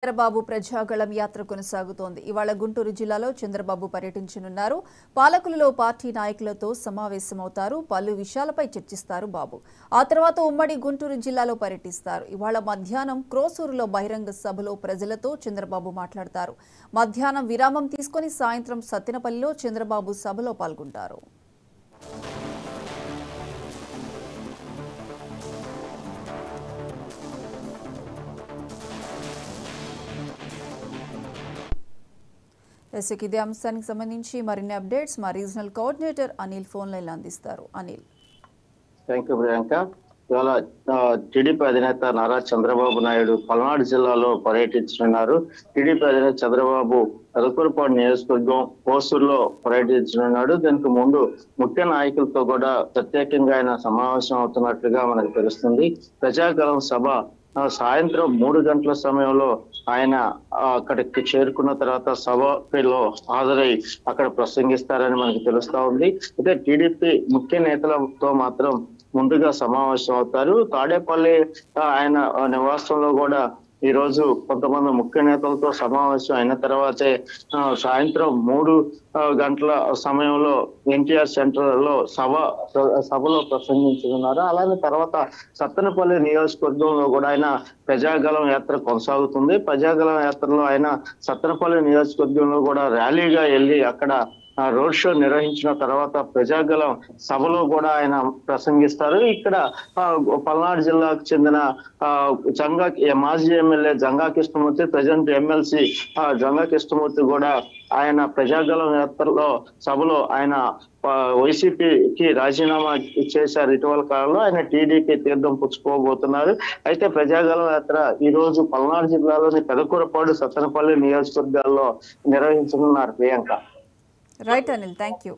చంద్రబాబు ప్రజాగళం యాత్ర కొనసాగుతోంది. ఇవాళ గుంటూరు జిల్లాలో చంద్రబాబు పర్యటించనున్నారు. పాలకులలో పార్టీ నాయకులతో సమావేశమవుతారు. పలు విషయాలపై చర్చిస్తారు బాబు. ఆ తర్వాత ఉమ్మడి గుంటూరు జిల్లాలో పర్యటిస్తారు. ఇవాళ మధ్యాహ్నం క్రోసూరులో బహిరంగ సభలో ప్రజలతో చంద్రబాబు మాట్లాడతారు. మధ్యాహ్నం విరామం తీసుకుని సాయంత్రం సత్తెనపల్లిలో చంద్రబాబు సభలో పాల్గొంటారు. ఇదే అంశానికి సంబంధించి మరిన్ని అప్డేట్స్ మా regional coordinator Anil phone line అందిస్తారు. అనిల్. Thank you Priyanka. ఇవాళ టీడీపీ అధినేత నారా చంద్రబాబు నాయుడు పల్నాడు జిల్లాలో పర్యటించనున్నారు. టీడీపీ అధినేత చంద్రబాబు ఎలకూరుపాడు నియోజకవర్గం కోసూరులో పర్యటించనున్నాడు. దానికి ముందు ముఖ్య నాయకులతో కూడా ప్రత్యేకంగా ఆయన సమావేశం అవుతున్నట్లుగా మనకు తెలుస్తుంది. ప్రజాగళం సభ సాయంత్రం 3 గంటల సమయంలో ఆయన అక్కడికి చేరుకున్న తర్వాత సభలో హాజరై అక్కడ ప్రసంగిస్తారని మనకు తెలుస్తా ఉంది. అయితే టీడీపీ ముఖ్య నేతలతో మాత్రం ముందుగా సమావేశం అవుతారు. తాడేపల్లి ఆయన నివాసంలో కూడా ఈ రోజు కొంతమంది ముఖ్య నేతలతో సమావేశం అయిన తర్వాతే సాయంత్రం 3 గంటల సమయంలో ఎన్టీఆర్ సెంటర్ లో సభలో ప్రసంగించుకున్నారు. అలాగే తర్వాత సత్తెనపల్లి నియోజకవర్గంలో కూడా ఆయన ప్రజాగళం యాత్ర కొనసాగుతుంది. ప్రజాగళం యాత్రలో ఆయన సత్తెనపల్లి నియోజకవర్గంలో కూడా ర్యాలీగా వెళ్ళి అక్కడ రోడ్ షో నిర్వహించిన తర్వాత ప్రజాగళం సభలో కూడా ఆయన ప్రసంగిస్తారు. ఇక్కడ పల్నాడు జిల్లాకు చెందిన మాజీ MLA Janga Krishnamurthy, present MLC Janga Krishnamurthy కూడా ఆయన ప్రజాగళం యాత్రలో సభలో ఆయన వైసీపీకి రాజీనామా చేశారు. ఇటీవల కాలంలో ఆయన టీడీపీ తీర్థం పుచ్చుకోబోతున్నారు. అయితే ప్రజాగళం యాత్ర ఈ రోజు పల్నాడు జిల్లాలోని పెదకూరపాడు, సత్తెనపల్లి నియోజకవర్గాల్లో నిర్వహించనున్నారు. Priyanka. Right Anil, thank you.